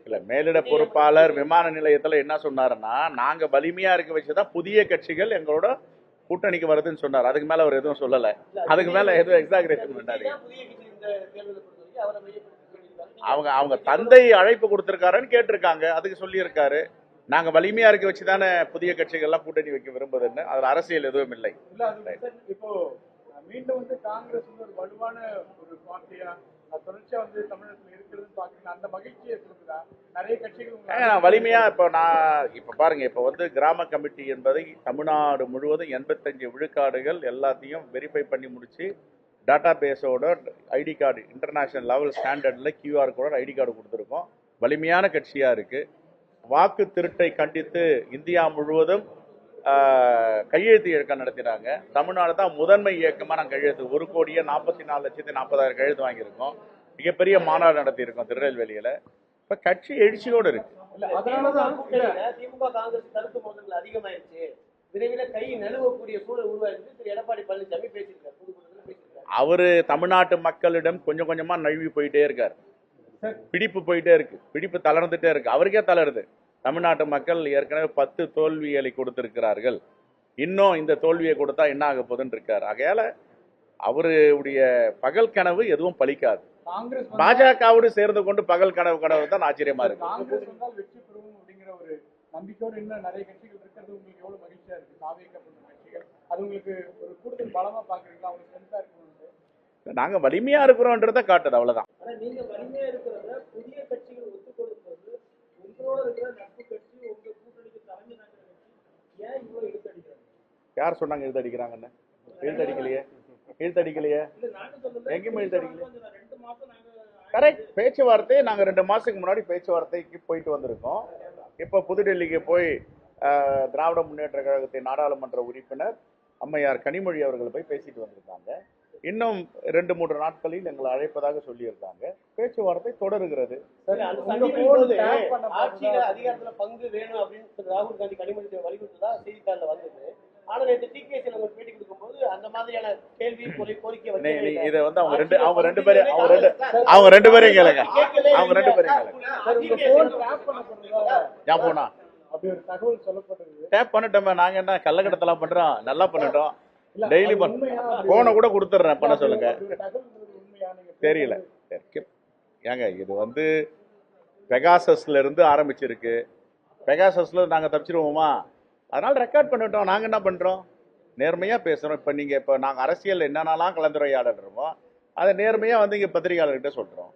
இல்ல, மேலிட பொறுப்பாளர் விமான நிலையத்துல என்ன சொன்னாருன்னா, நாங்க வலிமையா இருக்க வச்சுதான் புதிய கட்சிகள் எங்களோட கூட்டணிக்கு வருதுன்னு சொன்னார். அதுக்கு மேல அவர் எதுவும் சொல்லல. அதுக்கு மேல எதுவும் எக்ஸாகரேஷன் பண்ணாரு. அவங்க தந்தை அழைப்பு கொடுத்திருக்காருன்னு கேட்டிருக்காங்க. அதுக்கு சொல்லி இருக்காரு, நாங்க வலிமையா இருக்க வச்சுதானே புதிய கட்சிகள் எல்லாம் கூட்டணி வைக்க விரும்புதுன்னு. அதுல அரசியல் எதுவும் இல்லை. இப்போ மீண்டும் காங்கிரஸ் ஒரு வலுவான ஒரு பார்ட்டியா தொடர்ச்சியா தமிழகத்தில் இருக்கிறது பாத்தீங்கன்னா அந்த மகிழ்ச்சியை கொடுக்குதா? நிறைய கட்சிகள் வலிமையா இப்ப பாருங்க, இப்ப கிராம கமிட்டி என்பதை தமிழ்நாடு முழுவதும் 85 விழுக்காடுகள் எல்லாத்தையும் வெரிஃபை பண்ணி முடிச்சு டேட்டா பேஸோட ஐடி கார்டு இன்டர்நேஷனல் லெவல் ஸ்டாண்டர்ட்ல QR கோட் ஐடி கார்டு கொடுத்துருக்கோம். வலிமையான கட்சியா இருக்கு. வாக்கு திருட்டை கண்டித்து இந்தியா முழுவதும் கையெழுத்து இயக்கம் நடத்தினாங்க. தமிழ்நாடு தான் முதன்மை இயக்கமா நாங்கள் கையெழுத்து 1,44,40,000 கையெழுத்து வாங்கியிருக்கோம். மிகப்பெரிய மாநாடு நடத்தியிருக்கோம் திருநெல்வேலியில. இப்ப கட்சி எழுச்சியோடு இருக்கு. திமுக காங்கிரஸ் கருத்து மோதல்கள் அதிகமாயிருச்சு, விரைவில் கை நழுவக்கூடிய சூழல் உருவாயிருக்கு. திரு எடப்பாடி பழனிசாமி பேசியிருக்காரு, பேசியிருக்காரு. அவரு தமிழ்நாட்டு மக்களிடம் கொஞ்சம் கொஞ்சமா நழுவி போயிட்டே இருக்காரு. பிடிப்பு போயிட்டே இருக்கு, பிடிப்பு தளர்ந்துட்டே இருக்கு. அவருக்கே தளருது. தமிழ்நாட்டு மக்கள் ஏற்கனவே 10 தோல்விகளை கொடுத்திருக்கிறார்கள். இன்னும் இந்த தோல்வியை கொடுத்தா என்ன ஆக போகுதுன்னு இருக்காரு. ஆகையால அவருடைய பகல் கனவு எதுவும் பலிக்காது. பாஜகவோடு சேர்ந்து கொண்டு பகல் கனவு தான் ஆச்சரியமா இருக்கு. வெற்றி பெறும் அப்படிங்கிற ஒரு நம்பிக்கையோடு இன்னும் நிறைய கட்சிகள் இருக்கிறது உங்களுக்கு எவ்வளவு மகிழ்ச்சியா இருக்கு? கட்சிகள் அது உங்களுக்கு ஒரு கூடுதல் பலமா பாக்குறீங்களா? அவங்களுக்கு சென்சா இருக்கணும். நாங்க வலிமையா இருக்கிறோன்றத காட்டுது, அவ்வளவுதான். நீங்க வலிமையா இருக்கிறத புதிய கட்சிகள் ஒத்துக் கொடுப்பது உங்களோட இருக்கிற நட்பு கட்சி உங்க கூட்டணிக்கு தலைமை தாங்கிற கட்சி ஏன் இவ்வளவு இழுத்தடிக்கிறாங்க? யார் சொன்னாங்க இழுத்தடிக்கிறாங்கன்னு? இழுத்தடிக்கலையே, இழுத்தடிக்கலையே, எங்கேயுமே இழுத்தடிக்கலையே. கரெக்ட். பேச்சுவார்த்தை நாங்க 2 மாசத்துக்கு முன்னாடி பேச்சுவார்த்தைக்கு போயிட்டு வந்திருக்கோம். இப்ப புதுடெல்லிக்கு போய் திராவிட முன்னேற்ற கழகத்தின் நாடாளுமன்ற உறுப்பினர் அம்மையார் கனிமொழி அவர்கள் போய் பேசிட்டு வந்திருக்காங்க. இன்னும் 2-3 நாட்களில் எங்களை அழைப்பதாக சொல்லியிருக்காங்க. பேச்சுவார்த்தை தொடருகிறது. அதிகாரத்துல பங்கு வேணும் அப்படின்னு ராகுல் காந்தி கனிமொழி வலியுறுத்ததா செய்தித்தாள்ல வந்தது. ஆனா நேற்று டிகேசி பேட்டி கொடுக்கும்போது அந்த மாதிரியான கேள்வி கோரிக்கை இதை அவங்க ரெண்டு பேரையும் கேளுங்க. அவங்க 2 பேரையும் கேளுங்க. போனா டேப் பண்ணிட்டோமே. நாங்க என்ன கள்ளக்கடத்தெல்லாம் பண்றோம்? நல்லா பண்ணிட்டோம். டெய்லி போன கூட கொடுத்துட்றேன், பண்ண சொல்லுங்க. தெரியல. ஏங்க இது பெகாசஸ்ல இருந்து ஆரம்பிச்சிருக்கு. பெகாசஸ்ல நாங்க தப்பிச்சிருவோமா? அதனால ரெக்கார்ட் பண்ணிட்டோம். நாங்க என்ன பண்றோம்? நேர்மையா பேசுறோம். இப்ப நாங்க அரசியல் என்னென்னலாம் கலந்துரையாடுறோமோ அதை நேர்மையா இங்க பத்திரிகையாளர்கிட்ட சொல்றோம்.